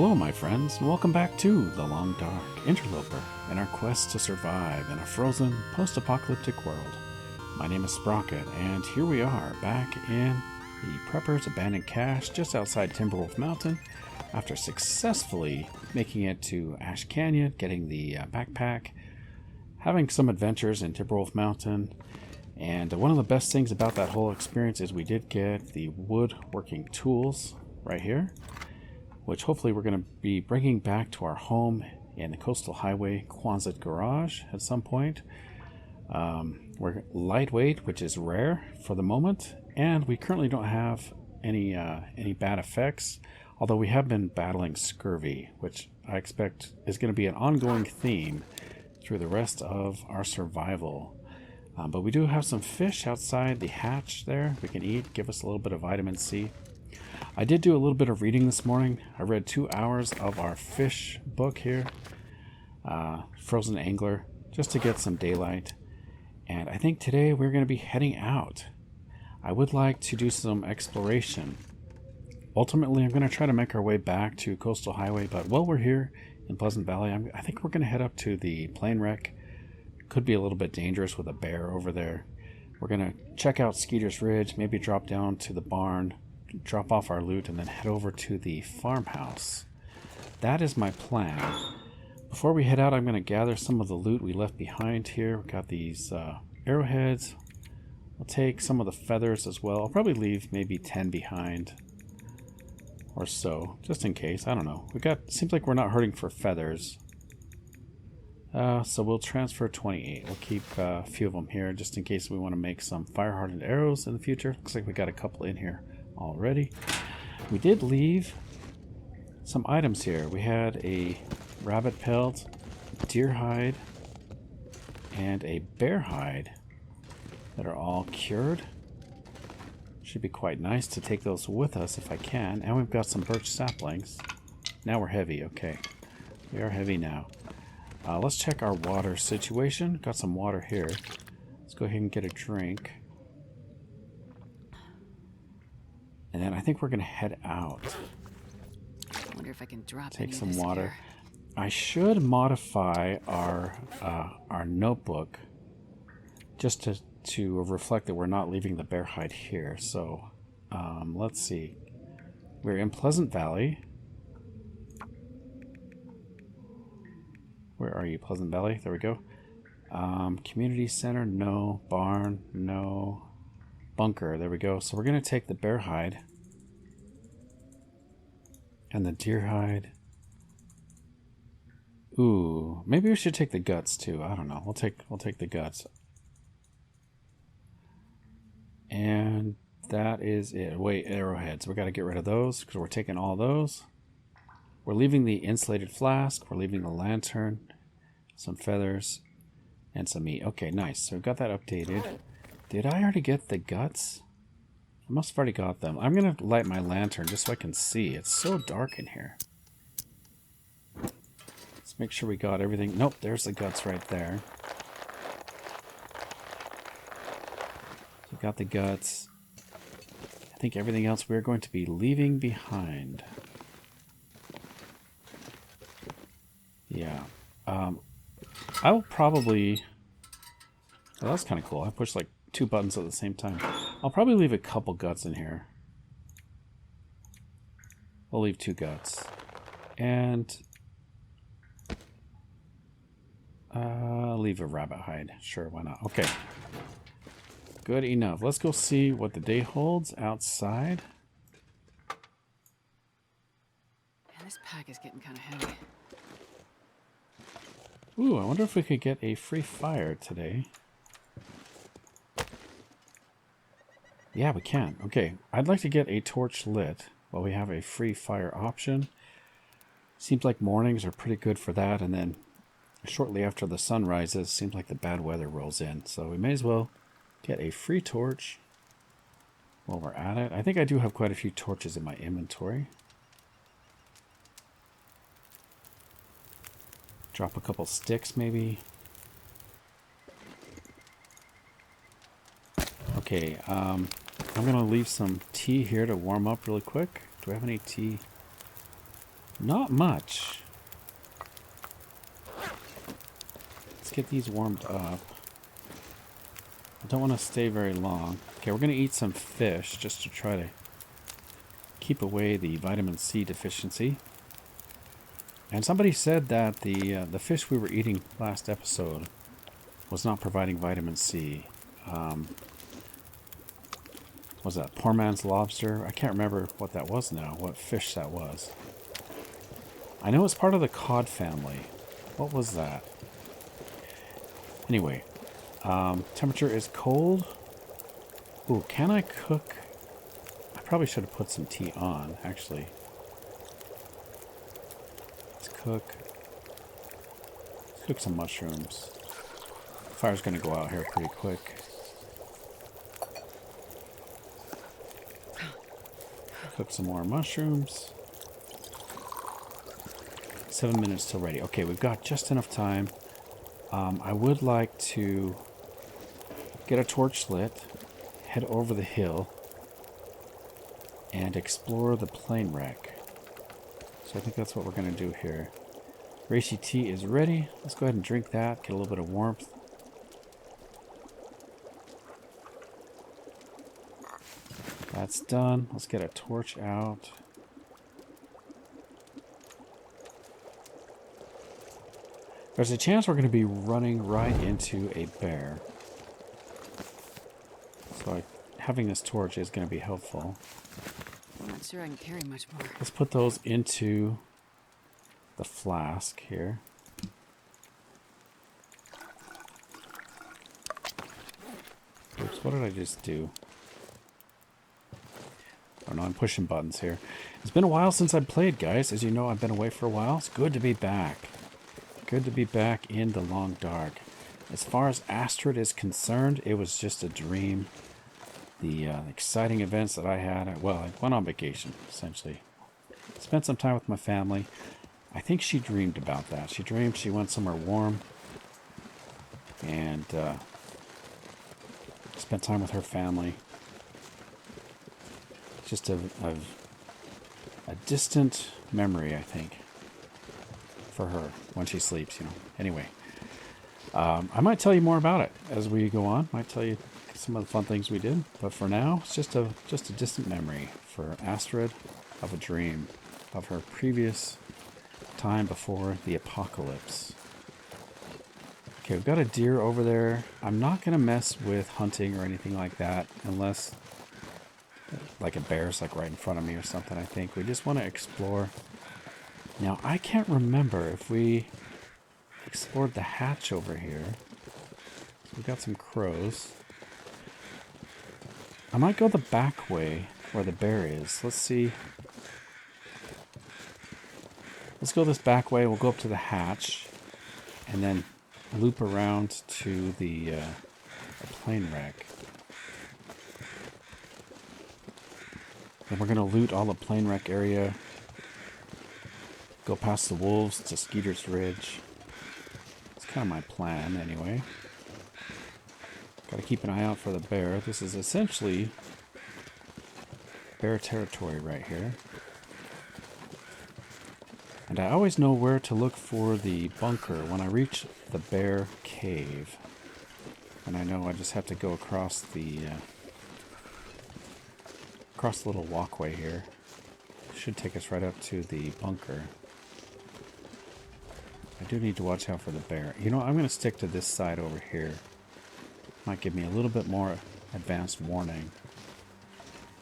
Hello my friends, and welcome back to The Long Dark Interloper in our quest to survive in a frozen, post-apocalyptic world. My name is Sprocket, and here we are, back in the Prepper's abandoned cache just outside Timberwolf Mountain, after successfully making it to Ash Canyon, getting the backpack, having some adventures in Timberwolf Mountain, and one of the best things about that whole experience is we did get the woodworking tools right here, which hopefully we're going to be bringing back to our home in the Coastal Highway Quonset garage at some point. We're lightweight, which is rare for the moment, and we currently don't have any bad effects, although we have been battling scurvy, which I expect is going to be an ongoing theme through the rest of our survival. But we do have some fish outside the hatch there we can eat, give us a little bit of vitamin C. I did do a little bit of reading this morning. I read 2 hours of our fish book here, Frozen Angler, just to get some daylight. And I think today we're going to be heading out. I would like to do some exploration. Ultimately, I'm going to try to make our way back to Coastal Highway, but while we're here in Pleasant Valley, I think we're going to head up to the plane wreck. Could be a little bit dangerous with a bear over there. We're going to check out Skeeter's Ridge, maybe drop down to the barn, drop off our loot, and then head over to the farmhouse. That is my plan. Before we head out, I'm going to gather some of the loot we left behind here. We've got these arrowheads. I'll take some of the feathers as well. I'll probably leave maybe 10 behind or so, just in case. I don't know. Seems like we're not hurting for feathers. So we'll transfer 28. We'll keep a few of them here just in case we want to make some fire-hardened arrows in the future. Looks like we got a couple in here already. We did leave some items here. We had a rabbit pelt, deer hide, and a bear hide that are all cured. Should be quite nice to take those with us if I can. And we've got some birch saplings. Now we're heavy. Okay, we are heavy now. Let's check our water situation. Got some water here. Let's go ahead and get a drink. And then I think we're going to head out. I wonder if I can drop Take any some of this water. here. I should modify our notebook just to reflect that we're not leaving the bear hide here. So let's see. We're in Pleasant Valley. Where are you, Pleasant Valley? There we go. Community center, no. Barn, no. Bunker, there we go. So we're going to take the bear hide and the deer hide. Ooh, maybe we should take the guts too. I don't know. We'll take the guts. And that is it. Wait, arrowheads. We got to get rid of those because we're taking all those. We're leaving the insulated flask. We're leaving the lantern, some feathers, and some meat. Okay, nice. So we've got that updated. Did I already get the guts? I must have already got them. I'm going to light my lantern just so I can see. It's so dark in here. Let's make sure we got everything. Nope, there's the guts right there. So we got the guts. I think everything else we're going to be leaving behind. Yeah. I will probably... Well, that's kind of cool. I pushed like 2 buttons at the same time. I'll probably leave a couple guts in here. I'll leave 2 guts. And... leave a rabbit hide. Sure, why not? Okay. Good enough. Let's go see what the day holds outside. Man, this pack is getting kind of heavy. Ooh, I wonder if we could get a free fire today. Yeah, we can. Okay, I'd like to get a torch lit while we have a free fire option. Seems like mornings are pretty good for that, and then shortly after the sun rises, seems like the bad weather rolls in. So we may as well get a free torch while we're at it. I think I do have quite a few torches in my inventory. Drop a couple sticks, maybe. Okay, I'm going to leave some tea here to warm up really quick. Do I have any tea? Not much. Let's get these warmed up. I don't want to stay very long. Okay, we're going to eat some fish just to try to keep away the vitamin C deficiency. And somebody said that the fish we were eating last episode was not providing vitamin C. Was that poor man's lobster? I can't remember what that was now, what fish that was. I know it's part of the cod family. What was that? Anyway, temperature is cold. Ooh, can I cook? I probably should have put some tea on, actually. Let's cook some mushrooms. Fire's going to go out here pretty quick. Cook some more mushrooms. 7 minutes till ready. Okay, we've got just enough time. I would like to get a torch lit, head over the hill, and explore the plane wreck. So I think that's what we're going to do here. Racy tea is ready. Let's go ahead and drink that, get a little bit of warmth. That's done. Let's get a torch out. There's a chance we're going to be running right into a bear. So having this torch is going to be helpful. I'm not sure I can carry much more. Let's put those into the flask here. Oops, what did I just do? Oh no, I'm pushing buttons here. It's been a while since I played, guys. As you know, I've been away for a while. It's good to be back. Good to be back in the long dark. As far as Astrid is concerned, it was just a dream. The exciting events that I had, well, I went on vacation, essentially. Spent some time with my family. I think she dreamed about that. She dreamed she went somewhere warm and spent time with her family. Just a distant memory, I think, for her when she sleeps, you know. Anyway, I might tell you more about it as we go on. Might tell you some of the fun things we did, but for now, it's just a distant memory for Astrid of a dream of her previous time before the apocalypse. Okay, we've got a deer over there. I'm not going to mess with hunting or anything like that unless like a bear's like right in front of me or something. I think we just want to explore. Now, I can't remember if we explored the hatch over here. So we've got some crows. I might go the back way where the bear is. Let's see. Let's go this back way. We'll go up to the hatch and then loop around to the plane wreck. Then we're going to loot all the plane wreck area. Go past the wolves to Skeeter's Ridge. That's kind of my plan anyway. Got to keep an eye out for the bear. This is essentially bear territory right here. And I always know where to look for the bunker when I reach the bear cave. And I know I just have to go across the little walkway here. Should take us right up to the bunker. I do need to watch out for the bear. You know, I'm going to stick to this side over here. Might give me a little bit more advanced warning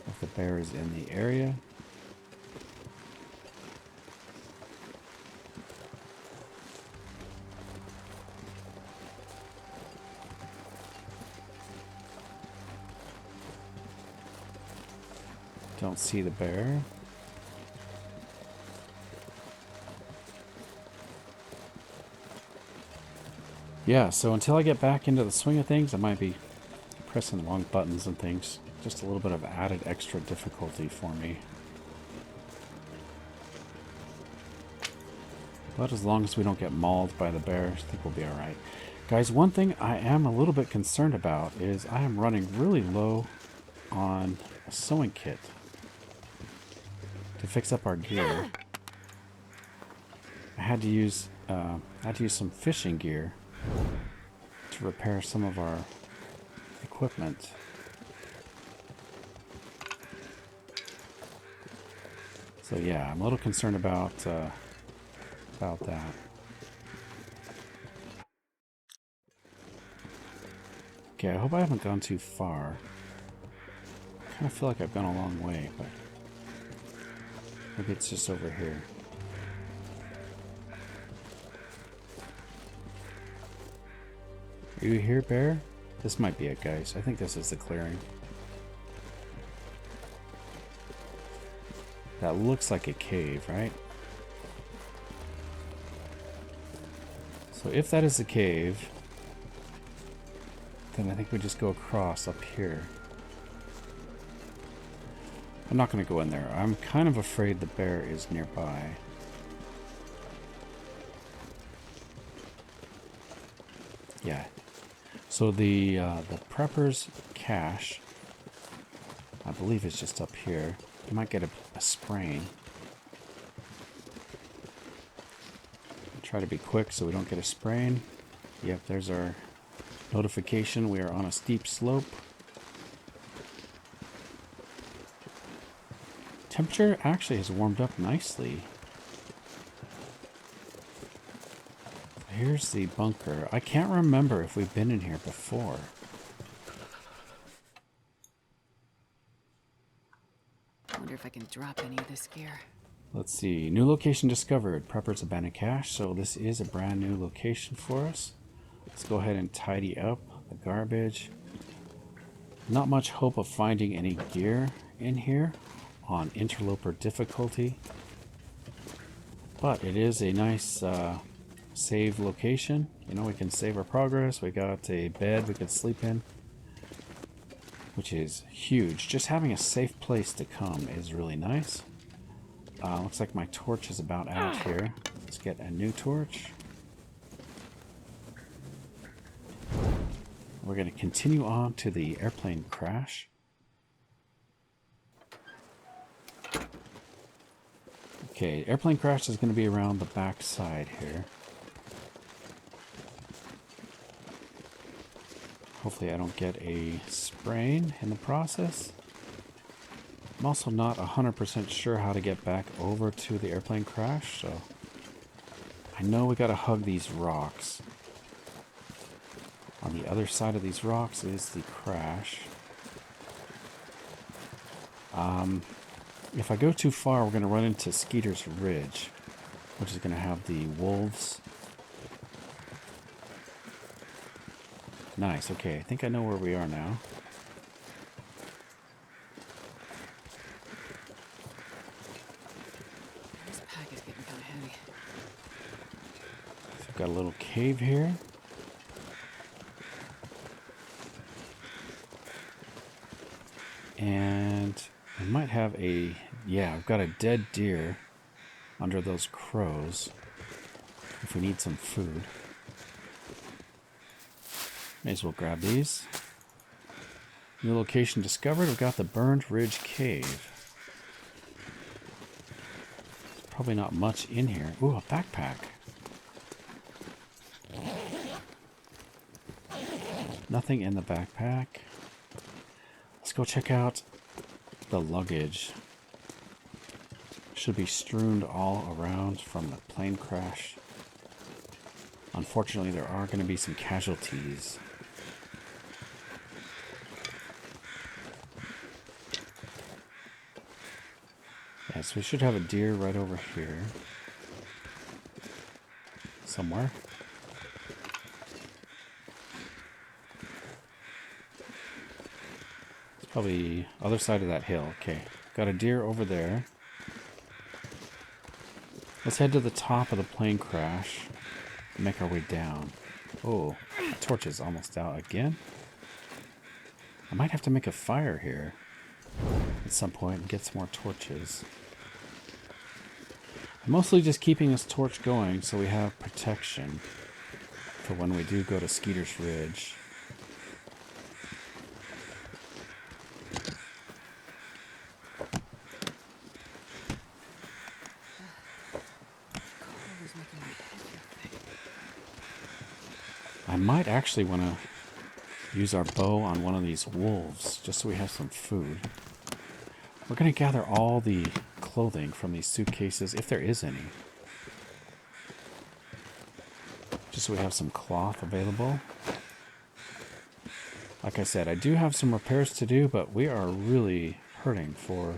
if the bear is in the area. Don't see the bear. Yeah, so until I get back into the swing of things, I might be pressing the wrong buttons and things. Just a little bit of added extra difficulty for me. But as long as we don't get mauled by the bear, I think we'll be alright. Guys, one thing I am a little bit concerned about is I am running really low on a sewing kit to fix up our gear. I had to use some fishing gear to repair some of our equipment. So yeah, I'm a little concerned about that. Okay, I hope I haven't gone too far. I kind of feel like I've gone a long way, but maybe it's just over here. Are you here, bear? This might be it, guys. I think this is the clearing. That looks like a cave, right? So if that is the cave, then I think we just go across up here. I'm not going to go in there. I'm kind of afraid the bear is nearby. Yeah. So the prepper's cache, I believe, is just up here. You might get a sprain. Try to be quick so we don't get a sprain. Yep, there's our notification. We are on a steep slope. Temperature actually has warmed up nicely. Here's the bunker. I can't remember if we've been in here before. I wonder if I can drop any of this gear. Let's see. New location discovered. Prepper's abandoned cache. So this is a brand new location for us. Let's go ahead and tidy up the garbage. Not much hope of finding any gear in here on interloper difficulty. But it is a nice save location. You know, we can save our progress. We got a bed we could sleep in, which is huge. Just having a safe place to come is really nice. Looks like my torch is about out here. Let's get a new torch. We're going to continue on to the airplane crash. Okay, airplane crash is going to be around the back side here. Hopefully I don't get a sprain in the process. I'm also not 100% sure how to get back over to the airplane crash, so I know we gotta hug these rocks. On the other side of these rocks is the crash. If I go too far, we're gonna run into Skeeter's Ridge, which is gonna have the wolves. Nice, okay, I think I know where we are now. This pack is getting kind of heavy. So we've got a little cave here. And I might have a... Yeah, I've got a dead deer under those crows if we need some food. May as well grab these. New location discovered. We've got the Burned Ridge Cave. There's probably not much in here. Ooh, a backpack. Nothing in the backpack. Let's go check out the luggage. Should be strewn all around from the plane crash. Unfortunately, there are going to be some casualties. Yes, we should have a deer right over here. Somewhere. It's probably other side of that hill. Okay, got a deer over there. Let's head to the top of the plane crash and make our way down. Oh, my torch is almost out again. I might have to make a fire here at some point and get some more torches. I'm mostly just keeping this torch going so we have protection for when we do go to Skeeter's Ridge. Cold is making I might actually want to use our bow on one of these wolves, just so we have some food. We're going to gather all the clothing from these suitcases, if there is any. Just so we have some cloth available. Like I said, I do have some repairs to do, but we are really hurting for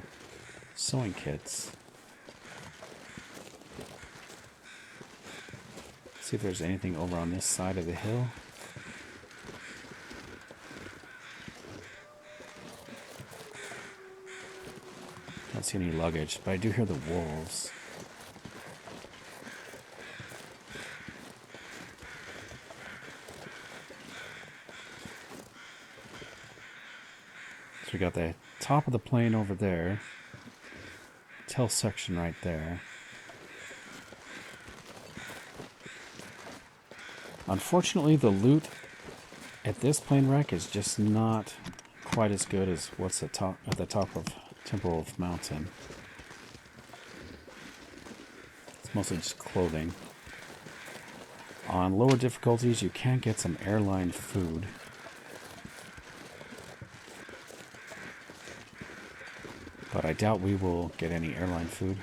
sewing kits. See if there's anything over on this side of the hill. Don't see any luggage, but I do hear the wolves. So we got the top of the plane over there. Tail section right there. Unfortunately, the loot at this plane wreck is just not quite as good as what's at the top of Timberwolf Mountain. It's mostly just clothing. On lower difficulties, you can get some airline food. But I doubt we will get any airline food.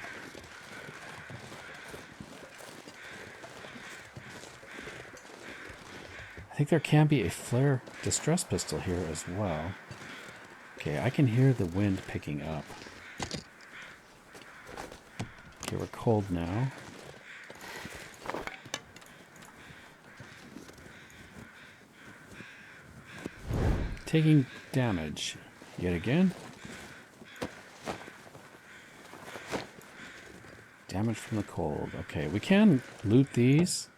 I think there can be a flare distress pistol here as well. Okay, I can hear the wind picking up. Okay, we're cold now. Taking damage yet again. Damage from the cold. Okay, we can loot these.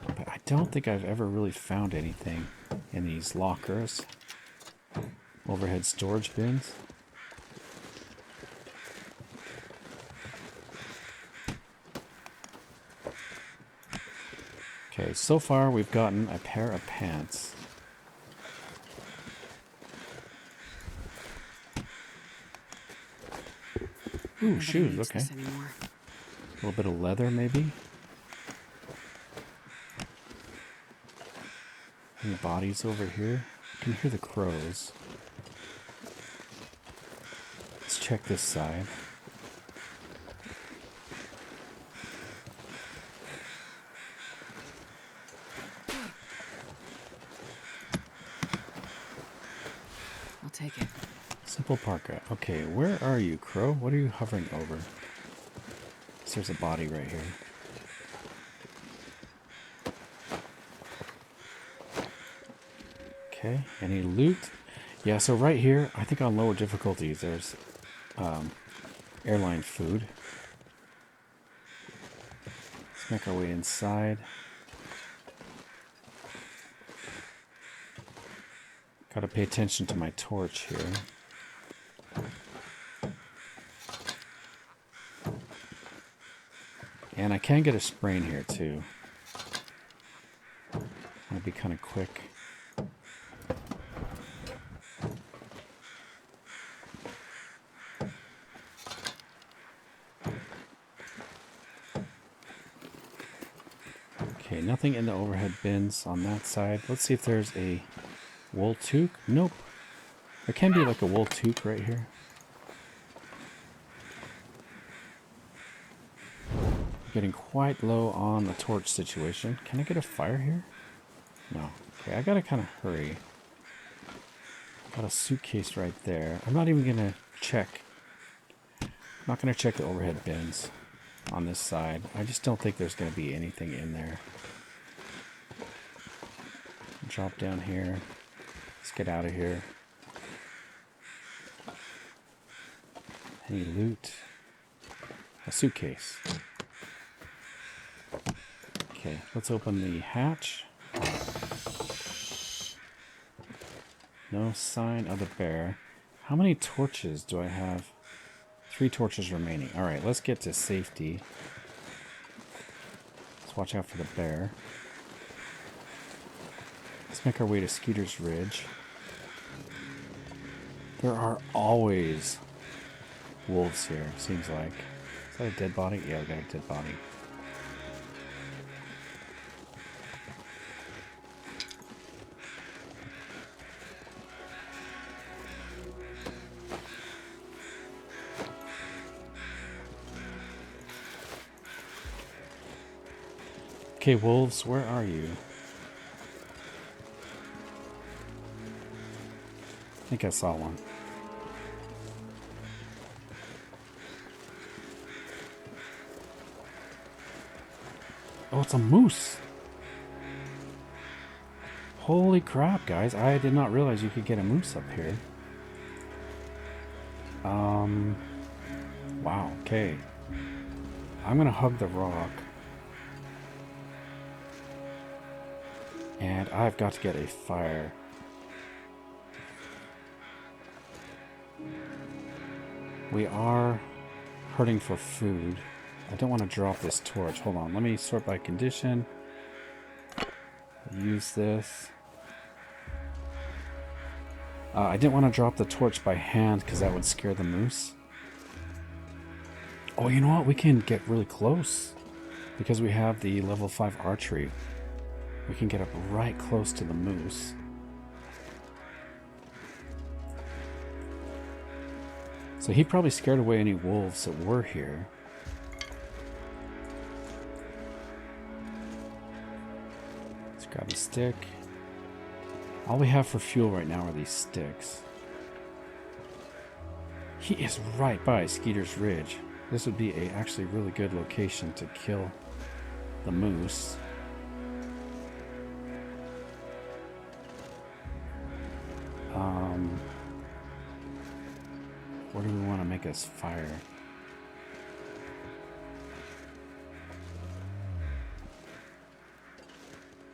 But I don't think I've ever really found anything in these lockers. Overhead storage bins. Okay, so far we've gotten a pair of pants. Ooh, shoes, okay. A little bit of leather, maybe. Any bodies over here? I can hear the crows. Let's check this side. I'll take it. Simple parka. Okay, where are you, crow? What are you hovering over? There's a body right here. Okay, any loot? Yeah, so right here, I think on lower difficulties, there's airline food. Let's make our way inside. Gotta pay attention to my torch here. And I can get a sprain here too. Might be kind of quick. Okay, nothing in the overhead bins on that side. Let's see if there's a wool toque. Nope. There can be like a wool toque right here. Getting quite low on the torch situation. Can I get a fire here? No. Okay, I gotta kind of hurry. Got a suitcase right there. I'm not even gonna check. I'm not gonna check the overhead bins on this side. I just don't think there's gonna be anything in there. Drop down here. Let's get out of here. Any loot? A suitcase. Okay, let's open the hatch. No sign of the bear. How many torches do I have? 3 torches remaining. Alright, let's get to safety. Let's watch out for the bear. Let's make our way to Skeeter's Ridge. There are always wolves here, seems like. Is that a dead body? Yeah, we got a dead body. Okay, wolves, where are you? I think I saw one. Oh, it's a moose. Holy crap, guys. I did not realize you could get a moose up here. Wow, okay. I'm gonna hug the rock. And I've got to get a fire. We are hurting for food. I don't want to drop this torch. Hold on, let me sort by condition. Use this. I didn't want to drop the torch by hand because that would scare the moose. Oh, you know what? We can get really close because we have the level 5 archery. We can get up right close to the moose. So he probably scared away any wolves that were here. Let's grab a stick. All we have for fuel right now are these sticks. He is right by Skeeter's Ridge. This would be a actually really good location to kill the moose. Where do we want to make us fire?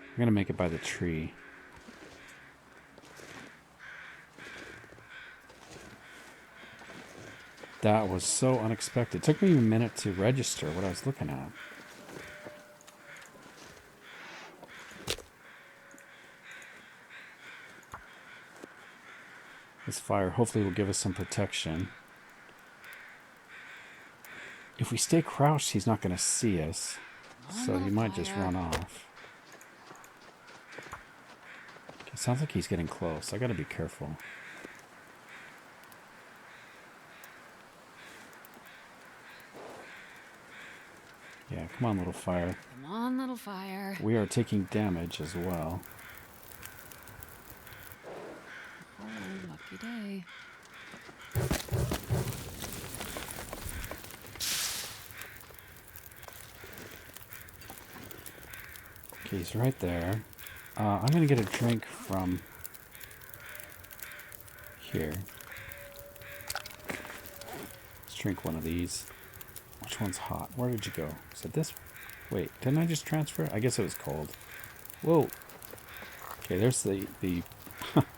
I'm going to make it by the tree. That was so unexpected. It took me a minute to register what I was looking at. This fire hopefully will give us some protection. If we stay crouched, he's not going to see us. So he might just run off. It sounds like he's getting close. I got to be careful. Yeah, come on, little fire. Come on, little fire. We are taking damage as well. Oh, lucky day. Okay, he's right there. I'm going to get a drink from here. Let's drink one of these. Which one's hot? Where did you go? Is it this? Wait, didn't I just transfer? I guess it was cold. Whoa. Okay, there's the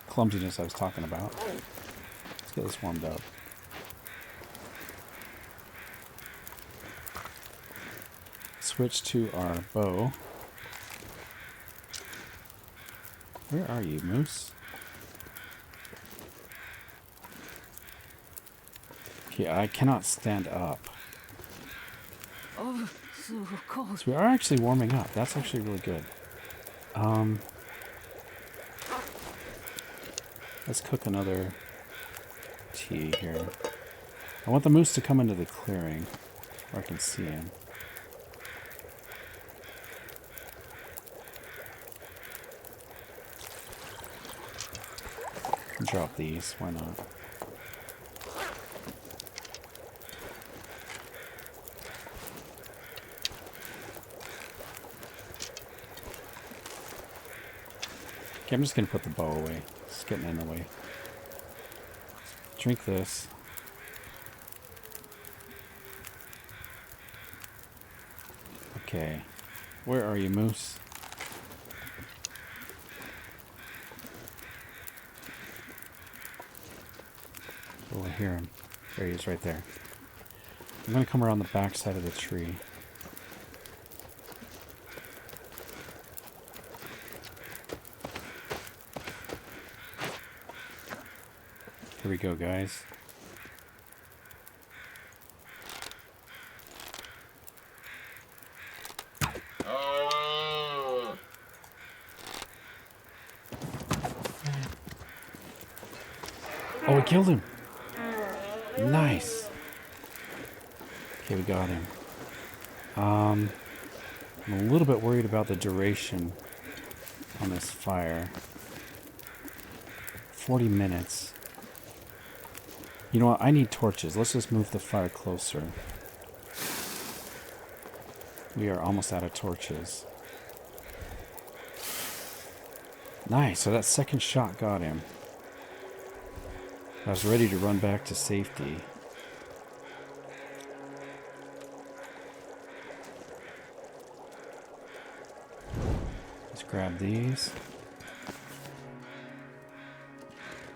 clumsiness I was talking about. Let's get this warmed up. Switch to our bow. Where are you, moose? Okay, I cannot stand up. Oh, so cold. So we are actually warming up. That's actually really good. Let's cook another tea here. I want the moose to come into the clearing where I can see him. Drop these, why not? Okay, I'm just gonna put the bow away. It's getting in the way. Drink this. Okay. Where are you, moose? Oh, I hear him. There he is, right there. I'm gonna come around the back side of the tree. Here we go, guys. Oh, we killed him. Nice. Okay, we got him. I'm a little bit worried about the duration on this fire. 40 minutes. You know what? I need torches. Let's just move the fire closer. We are almost out of torches. Nice. So that second shot got him. I was ready to run back to safety. Let's grab these.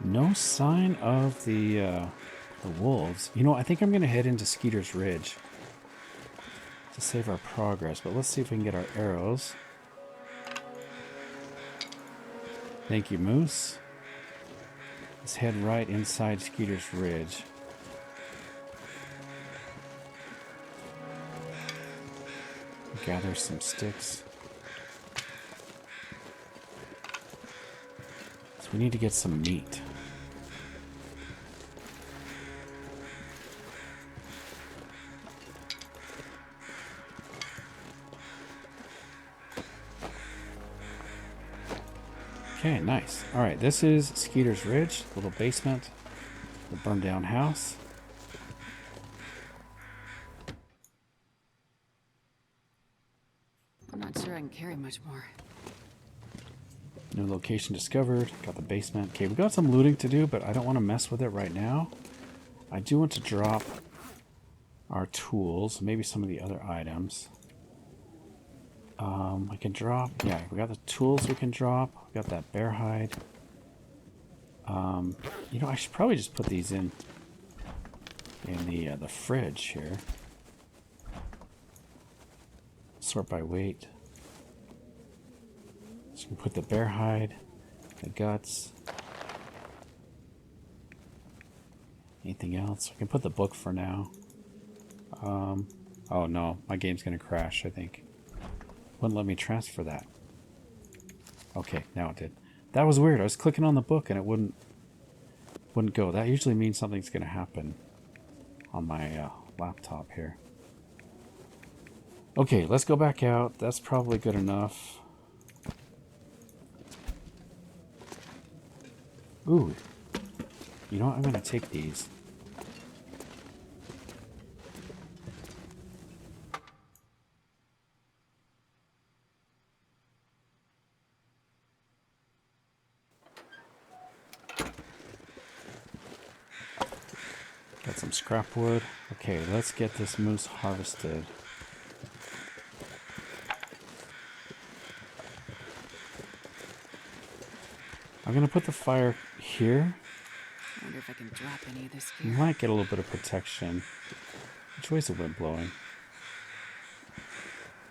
No sign of the wolves. You know, I think I'm going to head into Skeeter's Ridge to save our progress, but let's see if we can get our arrows. Thank you, Moose. Let's head right inside Skeeter's Ridge. Gather some sticks. So we need to get some meat. Okay, nice. Alright, this is Skeeter's Ridge, little basement, the burned down house. I'm not sure I can carry much more. New location discovered. Got the basement. Okay, we got some looting to do, but I don't want to mess with it right now. I do want to drop our tools, maybe some of the other items. I can drop, yeah, we got the tools we can drop. We got that bear hide. You know, I should probably just put these in the fridge here. Sort by weight. So we can put the bear hide, the guts. Anything else? I can put the book for now. Oh no, my game's gonna crash, I think. Wouldn't let me transfer that. Okay, now it did. That was weird. I was clicking on the book and it wouldn't go. That usually means something's gonna happen on my laptop here. Okay, let's go back out. That's probably good enough. Ooh. You know what? I'm gonna take these. Got some scrap wood. Okay, let's get this moose harvested. I'm gonna put the fire here. I wonder if I can drop any of this gear. Might get a little bit of protection. Which way's the wind blowing?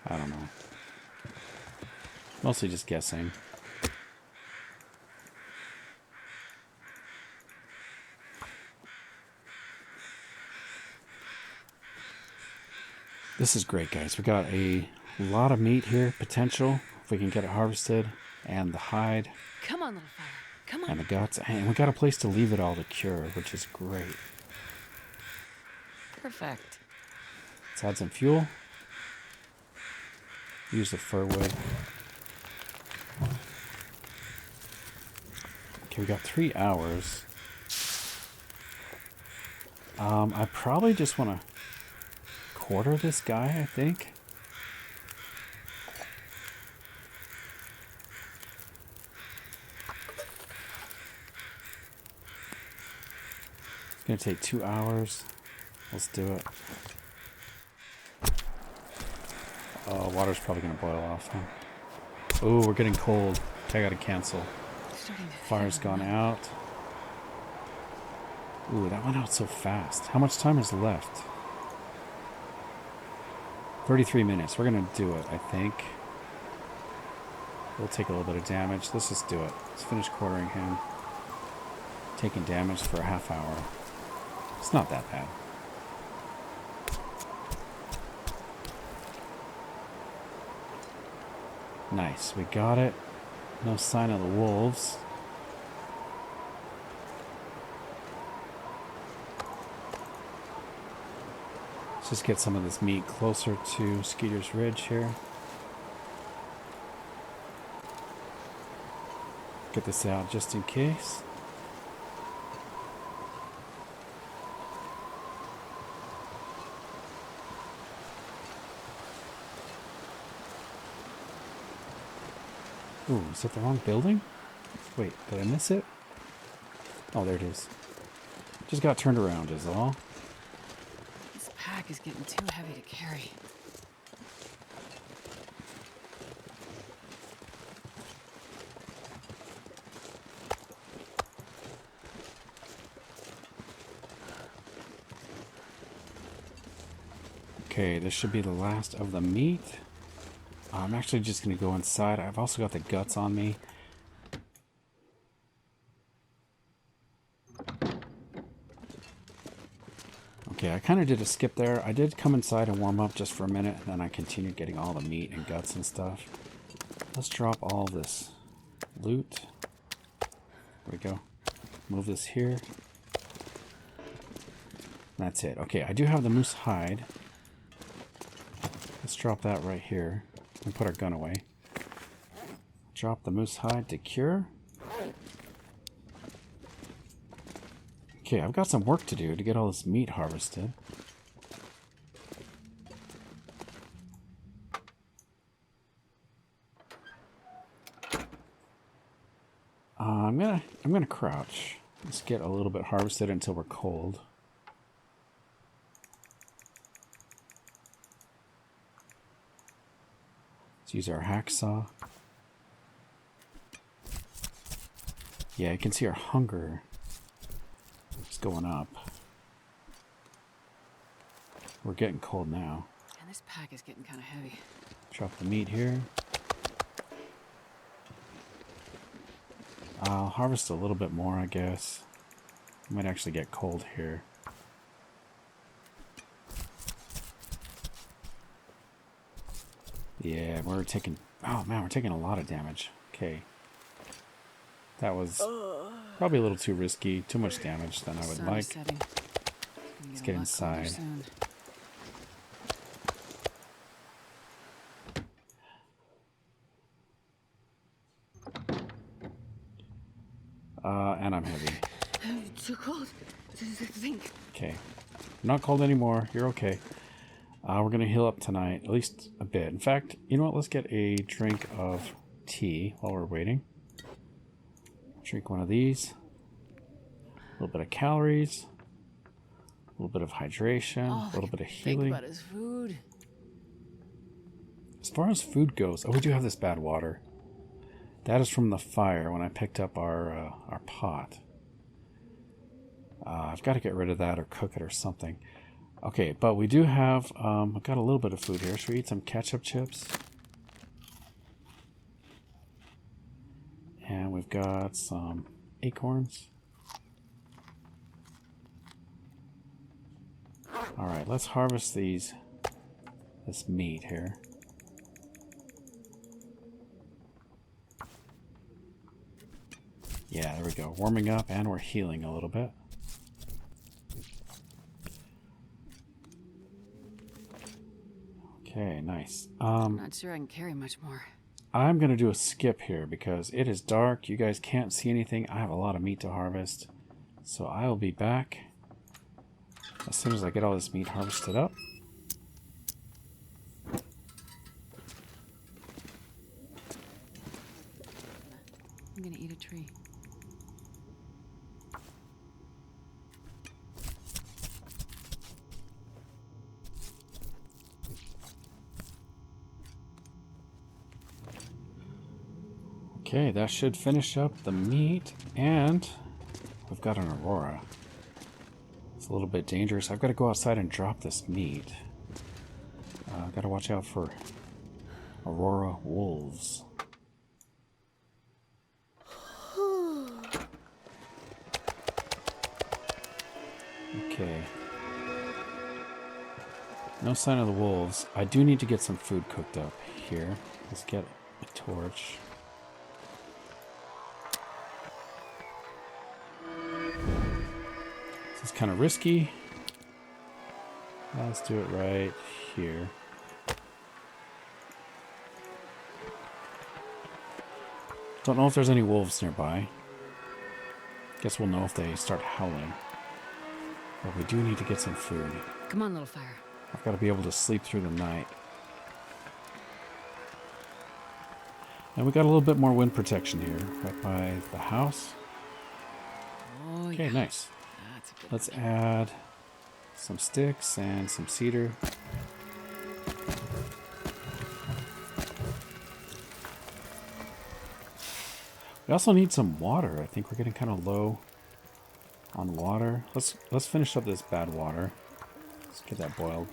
I don't know. Mostly just guessing. This is great, guys. We got a lot of meat here, potential, if we can get it harvested, and the hide. Come on, little fire. Come on. And the guts. And we got a place to leave it all to cure, which is great. Perfect. Let's add some fuel. Use the fir wood. Okay, we got 3 hours. I probably just want to quarter this guy, I think. It's going to take 2 hours. Let's do it. Oh, water's probably going to boil off, huh? Oh, we're getting cold. I got to cancel. Fire's gone out. Ooh, that went out so fast. How much time is left? 33 minutes. We're going to do it, I think. We'll take a little bit of damage. Let's just do it. Let's finish quartering him. Taking damage for a half hour. It's not that bad. Nice. We got it. No sign of the wolves. Let's just get some of this meat closer to Skeeter's Ridge here. Get this out just in case. Ooh, is that the wrong building? Wait, did I miss it? Oh, there it is. Just got turned around is all. This pack is getting too heavy to carry. Okay, this should be the last of the meat. I'm actually just going to go inside. I've also got the guts on me. Okay, I kind of did a skip there. I did come inside and warm up just for a minute, and then I continued getting all the meat and guts and stuff. Let's drop all this loot. There we go. Move this here. That's it. Okay, I do have the moose hide. Let's drop that right here and put our gun away. Drop the moose hide to cure. Okay, I've got some work to do to get all this meat harvested. I'm gonna crouch. Let's get a little bit harvested until we're cold. Let's use our hacksaw. Yeah, you can see our hunger is going up. We're getting cold now. And this pack is getting kind of heavy. Drop the meat here. I'll harvest a little bit more, I guess. Might actually get cold here. Yeah, we're taking... Oh man, we're taking a lot of damage. Okay. That was probably a little too risky. Too much damage than I would like. Let's get inside. And I'm heavy. Too cold to think. Okay. I'm not cold anymore. You're okay. We're going to heal up tonight, at least a bit. In fact, you know what? Let's get a drink of tea while we're waiting. Drink one of these. A little bit of calories. A little bit of hydration. A little bit of healing. Think about his food. As far as food goes, oh, we do have this bad water. That is from the fire when I picked up our pot. I've got to get rid of that or cook it or something. Okay, but we do have, I've got a little bit of food here. Should we eat some ketchup chips? And we've got some acorns. Alright, let's harvest this meat here. Yeah, there we go. Warming up and we're healing a little bit. Okay, nice. I'm not sure I can carry much more. I'm going to do a skip here because it is dark. You guys can't see anything. I have a lot of meat to harvest. So I will be back as soon as I get all this meat harvested up. I'm going to eat a tree. Okay, that should finish up the meat, and we've got an Aurora. It's a little bit dangerous. I've got to go outside and drop this meat. I've got to watch out for Aurora wolves. Okay. No sign of the wolves. I do need to get some food cooked up here. Let's get a torch. This is kind of risky. Let's do it right here. Don't know if there's any wolves nearby. Guess we'll know if they start howling. But we do need to get some food. Come on, little fire. I've got to be able to sleep through the night. And we got a little bit more wind protection here, right by the house. Oh, Okay, yeah. nice. That's a good Let's one. add some sticks and some cedar. We also need some water. I think we're getting kind of low on water. Let's finish up this bad water. Let's get that boiled.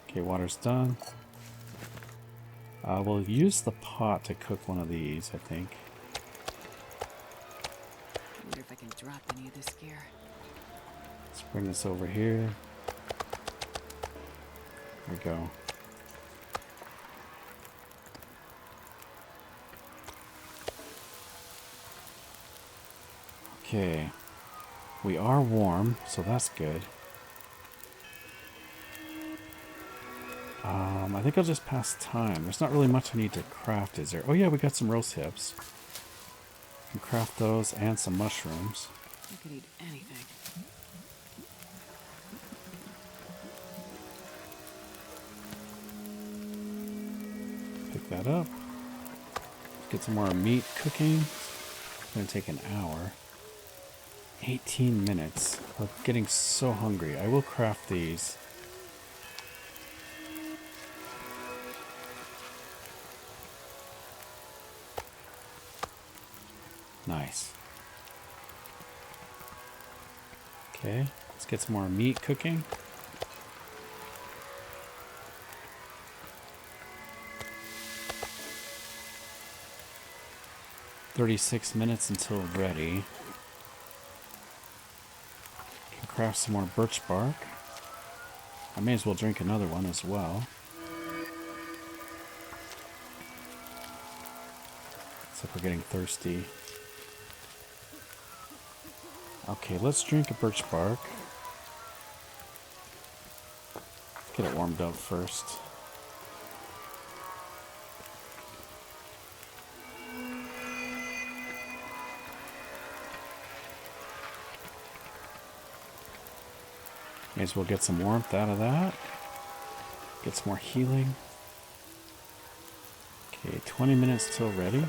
Okay, water's done. We'll use the pot to cook one of these, I think. I wonder if I can drop any of this gear. Let's bring this over here. There we go. Okay. We are warm, so that's good. I think I'll just pass time. There's not really much I need to craft, is there? Oh yeah, we got some rose hips. We can craft those and some mushrooms. I could eat anything. Pick that up. Get some more meat cooking. It's going to take an hour. 18 minutes. We're getting so hungry. I will craft these. Nice. Okay, let's get some more meat cooking. $36 until ready. Can craft some more birch bark. I may as well drink another one as well. Except we're getting thirsty. Okay, let's drink a birch bark. Get it warmed up first. May as well get some warmth out of that. Get some more healing. Okay, 20 minutes till ready.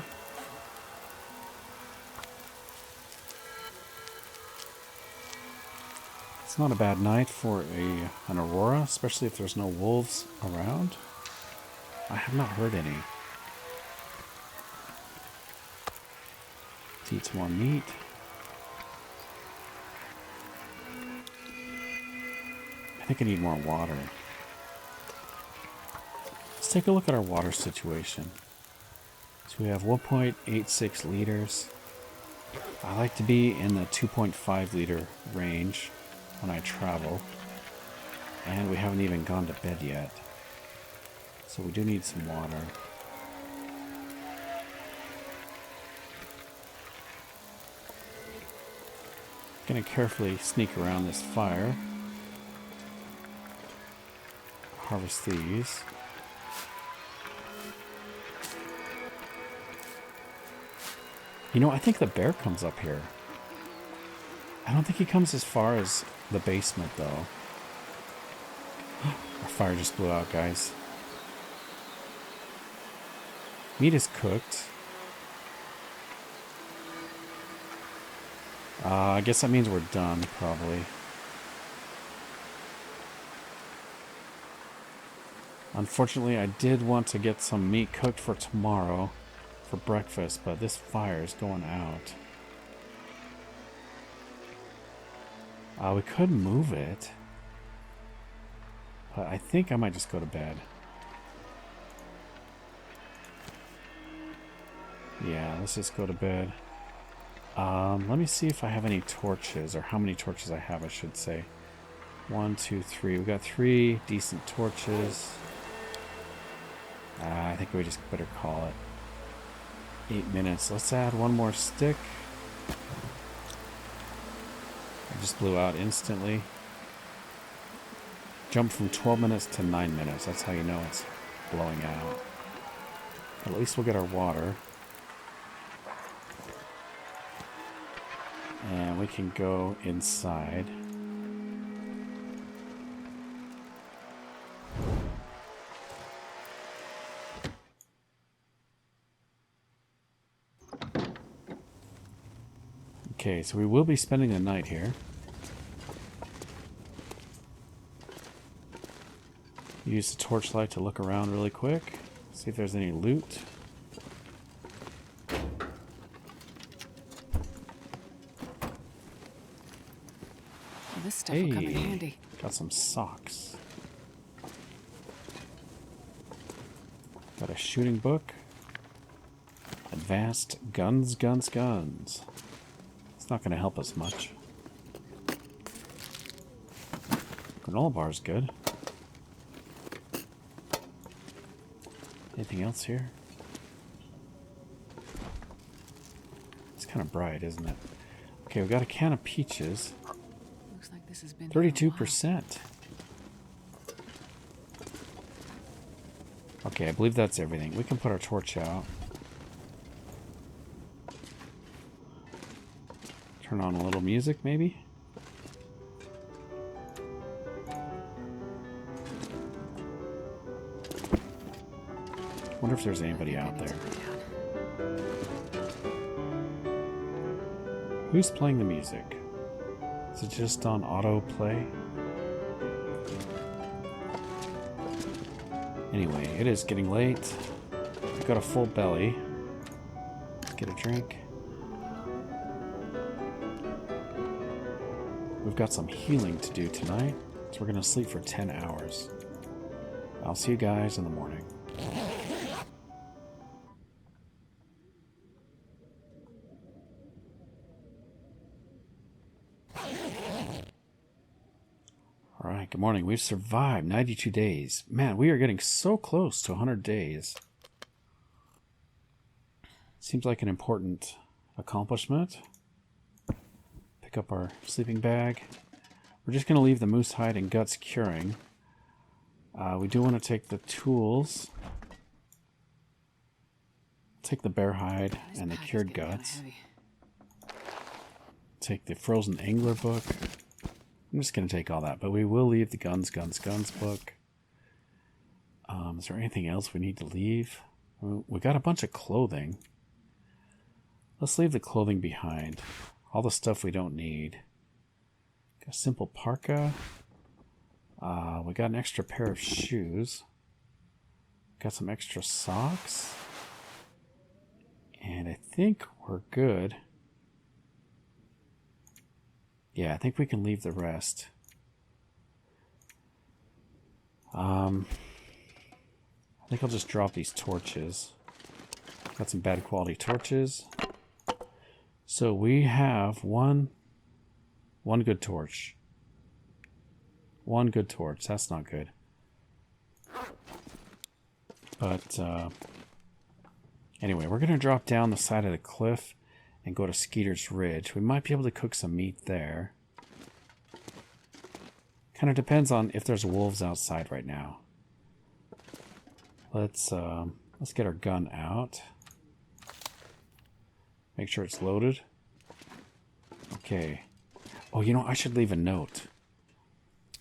It's not a bad night for an Aurora, especially if there's no wolves around. I have not heard any. Let's eat some more meat. I think I need more water. Let's take a look at our water situation. So we have 1.86 liters. I like to be in the 2.5 liter range when I travel. And we haven't even gone to bed yet. So we do need some water. Gonna carefully sneak around this fire. Harvest these. You know, I think the bear comes up here. I don't think he comes as far as the basement, though. Our fire just blew out, guys. Meat is cooked. I guess that means we're done, probably. Unfortunately, I did want to get some meat cooked for tomorrow for breakfast, but this fire is going out. We could move it, but I think I might just go to bed. Yeah, let's just go to bed. Let me see if I have any torches, or how many torches I have, I should say. 1, 2, 3. We got 3 decent torches. I think we just better call it. 8 minutes. Let's add one more stick. I just blew out instantly. Jump from 12 minutes to 9 minutes. That's how you know it's blowing out. At least we'll get our water. And we can go inside. Okay, so we will be spending the night here. Use the torchlight to look around really quick. See if there's any loot. Well, this stuff will come in handy. Got some socks. Got a shooting book. Advanced guns, guns, guns. It's not going to help us much. Granola bar's good. Anything else here? It's kind of bright, isn't it? Okay, we got a can of peaches. Looks like this has been 32%. Okay, I believe that's everything. We can put our torch out. Turn on a little music, maybe? Wonder if there's anybody out there. Who's playing the music? Is it just on autoplay? Anyway, it is getting late. I've got a full belly. Let's get a drink. We've got some healing to do tonight, so we're going to sleep for 10 hours. I'll see you guys in the morning. Alright, good morning. We've survived 92 days. Man, we are getting so close to 100 days. Seems like an important accomplishment. Pick up our sleeping bag. We're just going to leave the moose hide and guts curing. We do want to take the tools. Take the bear hide and the cured guts. Take the frozen angler book. I'm just going to take all that, but we will leave the guns, guns, guns book. Is there anything else we need to leave? We got a bunch of clothing. Let's leave the clothing behind. All the stuff we don't need. Got a simple parka. We got an extra pair of shoes. Got some extra socks. And I think we're good. Yeah, I think we can leave the rest. I think I'll just drop these torches. Got some bad quality torches. So we have one good torch. One good torch. That's not good. But anyway, we're going to drop down the side of the cliff and go to Skeeter's Ridge. We might be able to cook some meat there. Kind of depends on if there's wolves outside right now. Let's get our gun out. Make sure it's loaded. Okay. Oh, you know, I should leave a note.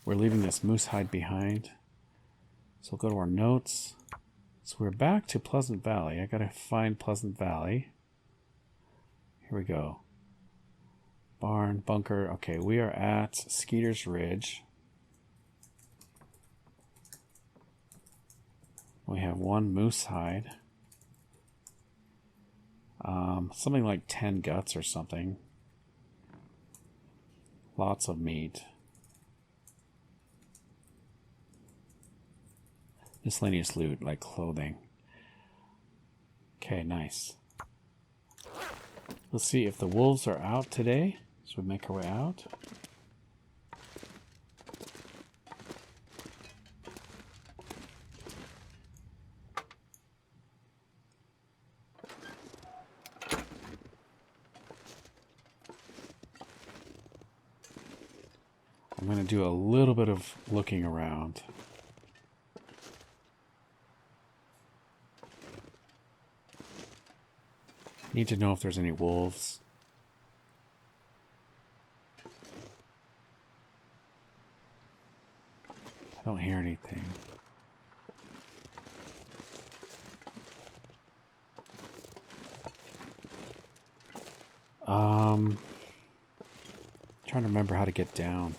We're leaving this moose hide behind. So we'll go to our notes. So we're back to Pleasant Valley. I gotta find Pleasant Valley. Here we go. Barn, bunker. Okay, we are at Skeeter's Ridge. We have one moose hide. Something like 10 guts or something. Lots of meat. Miscellaneous loot, like clothing. Okay, nice. Let's see if the wolves are out today. So we make our way out. I'm going to do a little bit of looking around. Need to know if there's any wolves. I don't hear anything. Trying to remember how to get down.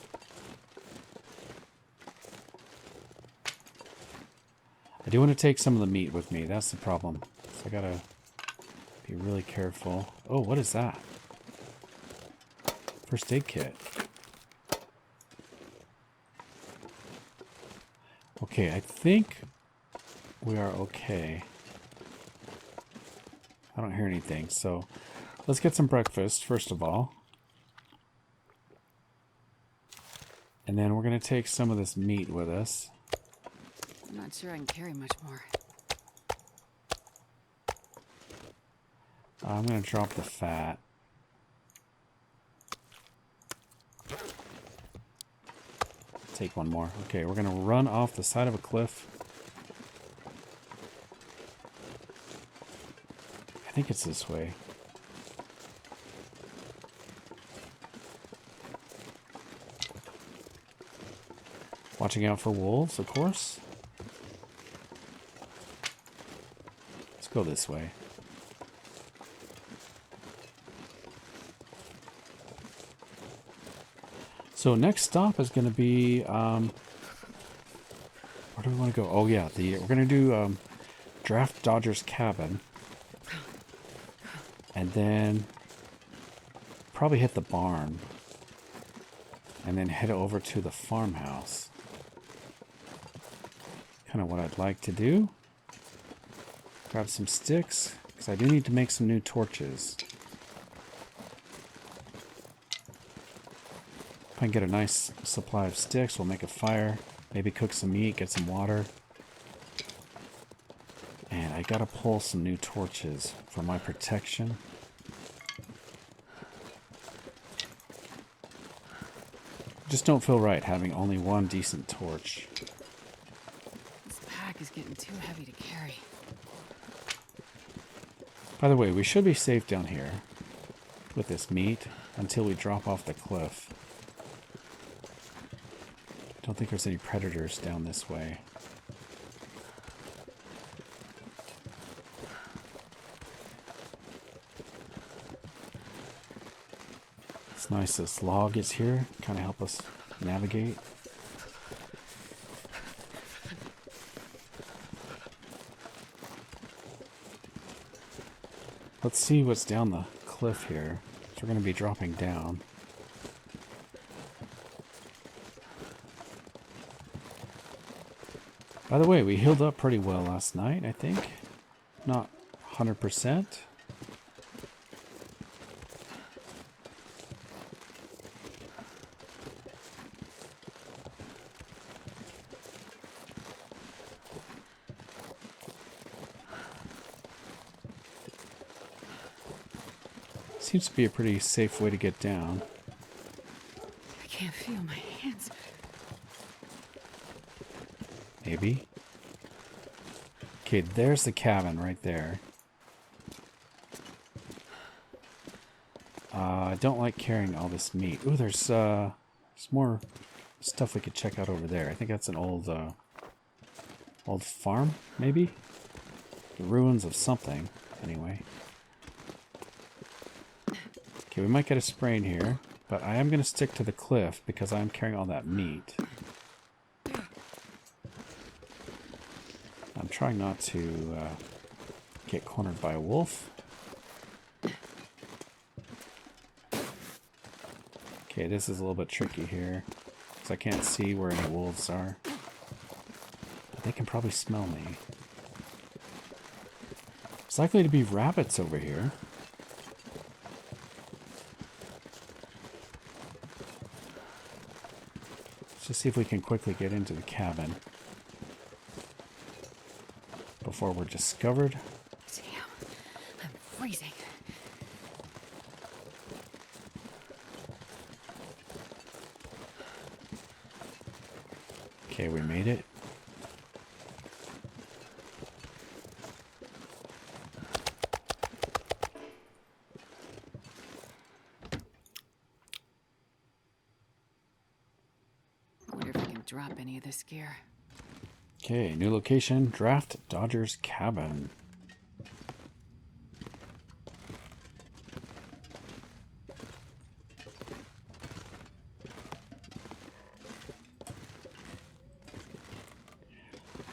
I do want to take some of the meat with me. That's the problem. So I gotta be really careful. Oh, what is that? First aid kit. Okay, I think we are okay. I don't hear anything, so let's get some breakfast first of all. And then we're going to take some of this meat with us. I'm not sure I can carry much more. I'm going to drop the fat. Take one more. Okay, we're going to run off the side of a cliff. I think it's this way. Watching out for wolves, of course. Let's go this way. So next stop is going to be, where do we want to go? Oh yeah, we're going to do Draft Dodger's cabin. And then probably hit the barn. And then head over to the farmhouse. Kind of what I'd like to do. Grab some sticks, because I do need to make some new torches. If I can get a nice supply of sticks, we'll make a fire. Maybe cook some meat, get some water. And I gotta pull some new torches for my protection. Just don't feel right having only one decent torch. This pack is getting too heavy to carry. By the way, we should be safe down here with this meat until we drop off the cliff. Don't think there's any predators down this way. It's nice this log is here, kind of help us navigate. Let's see what's down the cliff here. So we're going to be dropping down. By the way, we healed up pretty well last night, I think. Not 100%. Seems to be a pretty safe way to get down. I can't feel my hands. Maybe. Okay, there's the cabin right there. I don't like carrying all this meat. Ooh, there's more stuff we could check out over there. I think that's an old farm, maybe? The ruins of something, anyway. Okay, we might get a sprain here, but I am going to stick to the cliff because I'm carrying all that meat. I'm trying not to get cornered by a wolf. Okay, this is a little bit tricky here because I can't see where any wolves are. But they can probably smell me. It's likely to be rabbits over here. Let's just see if we can quickly get into the cabin before we're discovered. Damn, I'm freezing. Okay, we made it. any of this gear. Okay, new location, Draft Dodger's cabin.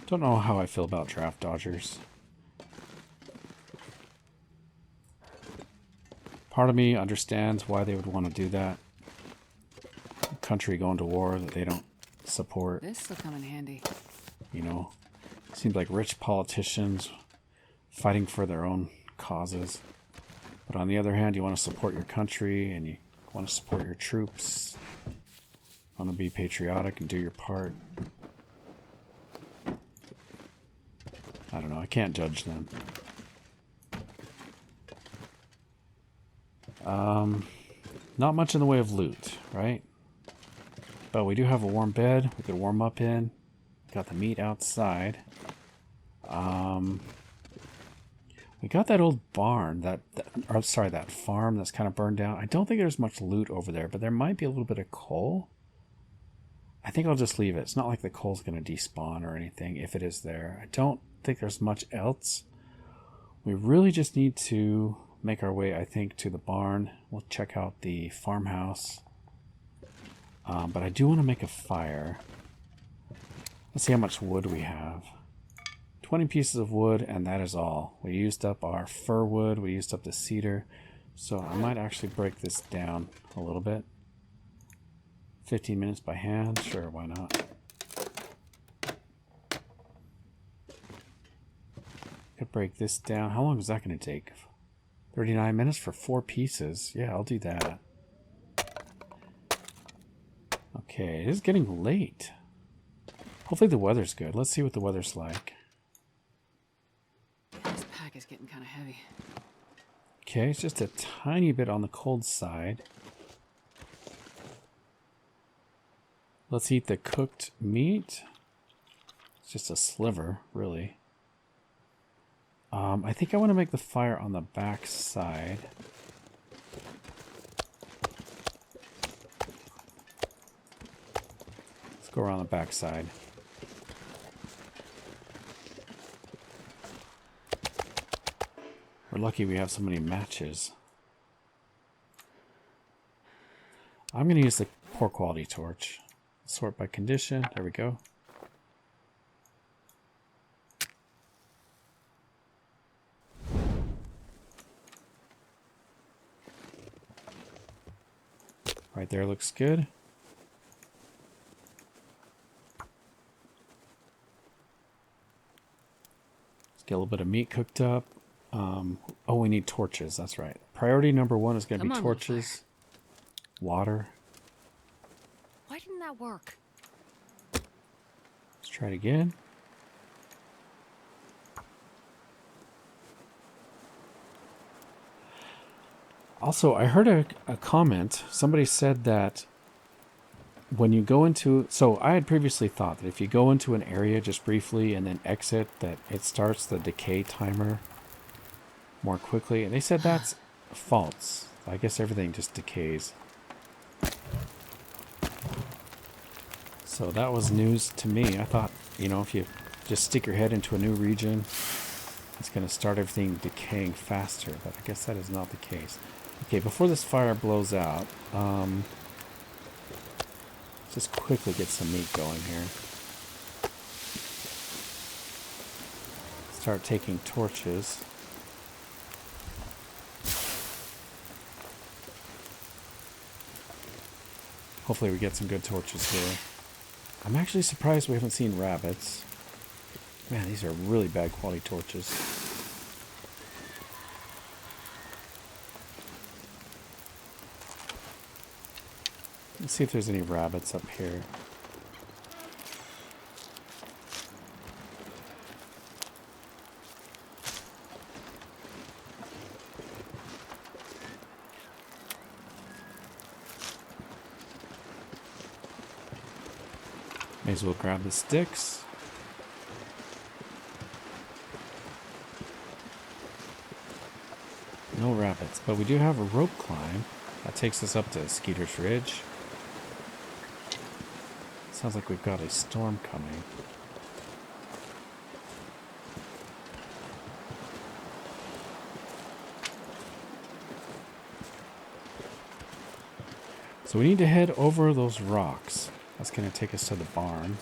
Don't know how I feel about draft dodgers. Part of me understands why they would want to do that. A country going to war that they don't support. This will come in handy. You know, seems like rich politicians fighting for their own causes. But on the other hand, you want to support your country and you want to support your troops. Want to be patriotic and do your part. I don't know, I can't judge them. Not much in the way of loot, right? But we do have a warm bed we could warm up in. Got the meat outside. We got that old barn, that farm that's kind of burned down. I don't think there's much loot over there, but there might be a little bit of coal. I think I'll just leave it. It's not like the coal's going to despawn or anything if it is there. I don't think there's much else. We really just need to make our way, I think, to the barn. We'll check out the farmhouse. But I do want to make a fire. Let's see how much wood we have. 20 pieces of wood, and that is all. We used up our fir wood. We used up the cedar. So I might actually break this down a little bit. 15 minutes by hand. Sure, why not? Could break this down. How long is that going to take? 39 minutes for 4 pieces. Yeah, I'll do that. Okay, it is getting late. Hopefully the weather's good. Let's see what the weather's like. This pack is getting kind of heavy. Okay, it's just a tiny bit on the cold side. Let's eat the cooked meat. It's just a sliver, really. I think I want to make the fire on the back side. Let's go around the back side. We're lucky we have so many matches. I'm going to use the poor quality torch. Sort by condition. There we go. Right there looks good. Let's get a little bit of meat cooked up. Oh, we need torches. That's right. Priority number 1 is going to be torches. Water. Why didn't that work? Let's try it again. Also, I heard a comment. Somebody said that when you go into... So I had previously thought that if you go into an area just briefly and then exit, that it starts the decay timer more quickly. And they said that's false. I guess everything just decays. So that was news to me. I thought, you know, if you just stick your head into a new region, it's going to start everything decaying faster. But I guess that is not the case. Okay, before this fire blows out, just quickly get some meat going here. Start taking torches. Hopefully we get some good torches here. I'm actually surprised we haven't seen rabbits. Man, these are really bad quality torches. Let's see if there's any rabbits up here. May as well grab the sticks. No rabbits, but we do have a rope climb. That takes us up to Skeeter's Ridge. Sounds like we've got a storm coming. So we need to head over those rocks. That's going to take us to the barn.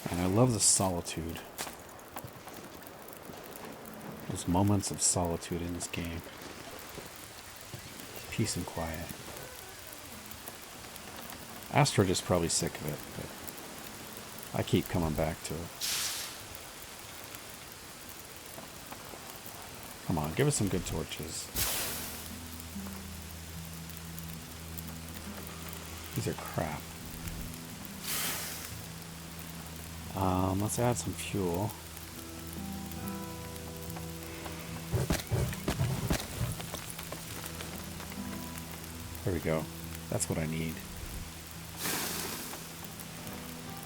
And I love the solitude. Those moments of solitude in this game. Peace and quiet. Asteroid is probably sick of it, but I keep coming back to it. Come on, give us some good torches. These are crap. Let's add some fuel. There we go. That's what I need.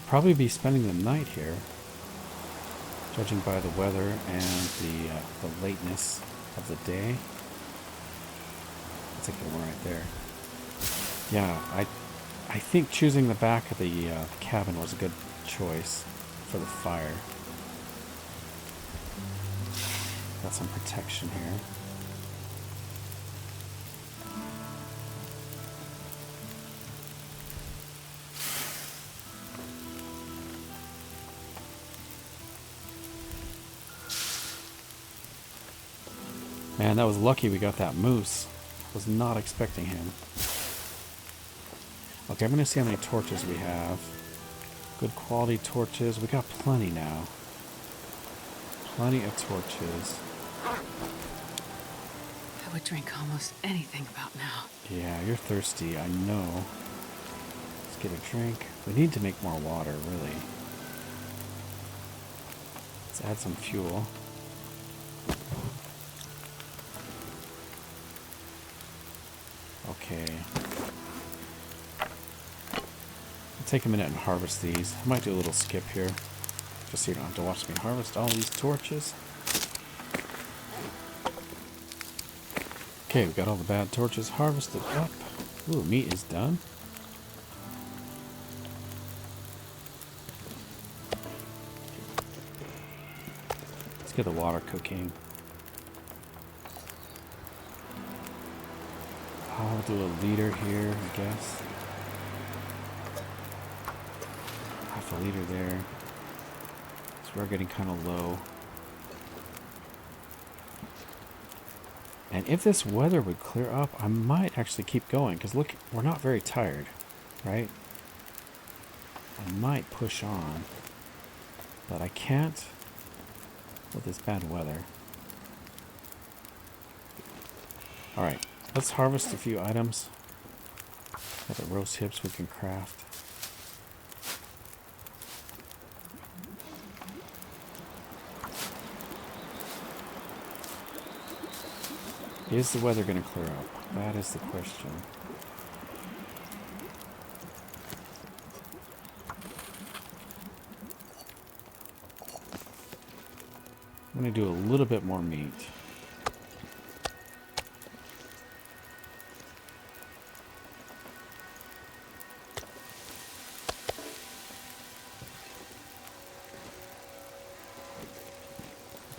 Probably be spending the night here, judging by the weather and the lateness of the day. That's a good one right there. Yeah, I think choosing the back of the cabin was a good choice for the fire. Got some protection here. Man, that was lucky we got that moose. Was not expecting him. Okay, I'm going to see how many torches we have. Good quality torches. We got plenty now. Plenty of torches. I would drink almost anything about now. Yeah, you're thirsty, I know. Let's get a drink. We need to make more water, really. Let's add some fuel. Okay. I'll take a minute and harvest these. I might do a little skip here, just so you don't have to watch me harvest all these torches. Okay, we got all the bad torches harvested up. Ooh, meat is done. Let's get the water cooking. I'll do a liter here, I guess. Half a liter there. So we're getting kind of low. And if this weather would clear up, I might actually keep going. Because look, we're not very tired, right? I might push on. But I can't with this bad weather. Alright. Let's harvest a few items. Got the roast hips we can craft. Is the weather going to clear up? That is the question. I'm going to do a little bit more meat.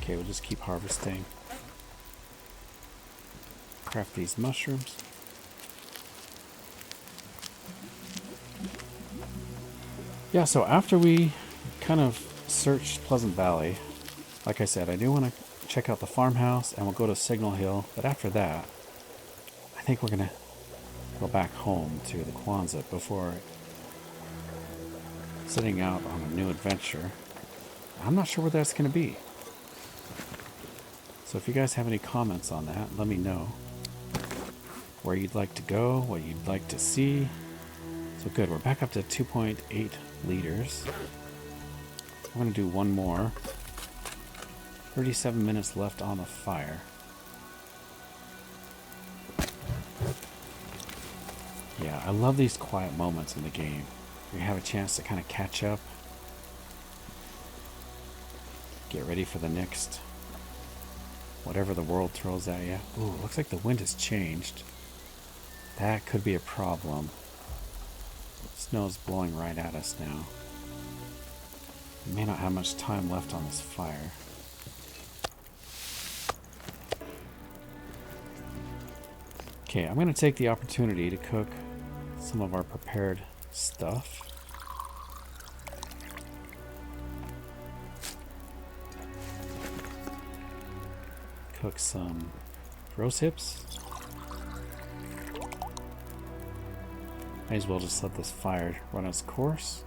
Okay, we'll just keep harvesting. Craft these mushrooms. Yeah, so after we kind of searched Pleasant Valley, like I said, I do want to check out the farmhouse and we'll go to Signal Hill. But after that, I think we're going to go back home to the Quonset before setting out on a new adventure. I'm not sure where that's going to be. So if you guys have any comments on that, let me know. Where you'd like to go, what you'd like to see. So good, we're back up to 2.8 liters. I'm going to do one more. 37 minutes left on the fire. Yeah, I love these quiet moments in the game. You have a chance to kind of catch up. Get ready for the next whatever the world throws at you. Ooh, looks like the wind has changed. That could be a problem. Snow's blowing right at us now. We may not have much time left on this fire. Okay, I'm going to take the opportunity to cook some of our prepared stuff. Cook some rose hips. May as well just let this fire run its course.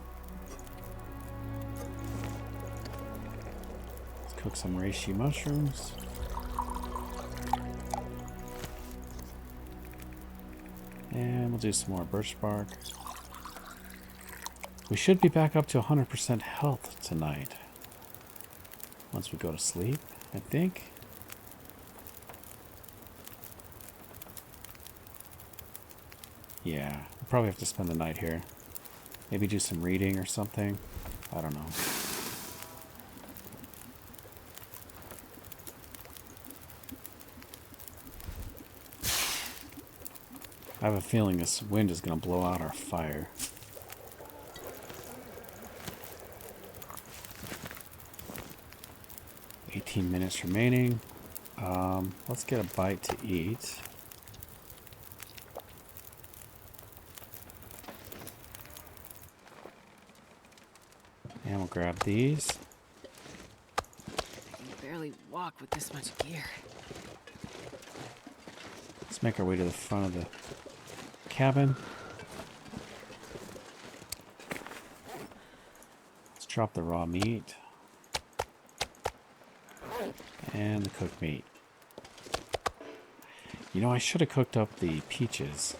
Let's cook some reishi mushrooms. And we'll do some more birch bark. We should be back up to 100% health tonight. Once we go to sleep, I think. Yeah, we'll probably have to spend the night here. Maybe do some reading or something. I don't know. I have a feeling this wind is going to blow out our fire. $18 minutes remaining. Let's get a bite to eat. And we'll grab these. I can barely walk with this much gear. Let's make our way to the front of the cabin. Let's drop the raw meat. And the cooked meat. You know, I should have cooked up the peaches.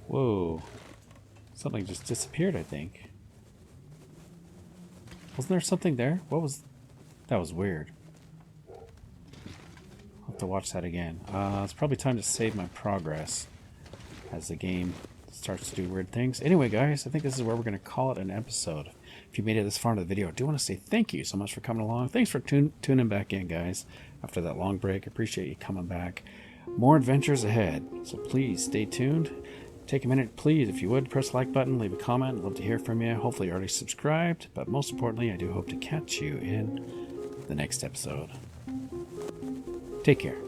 Whoa. Something just disappeared, I think. Wasn't there something there? What was... That was weird. I'll have to watch that again. It's probably time to save my progress as the game starts to do weird things. Anyway, guys, I think this is where we're going to call it an episode. If you made it this far into the video, I do want to say thank you so much for coming along. Thanks for tuning back in, guys, after that long break. I appreciate you coming back. More adventures ahead, so please stay tuned. Take a minute, please, if you would, press the like button, leave a comment. I'd love to hear from you. Hopefully you're already subscribed, but most importantly, I do hope to catch you in the next episode. Take care.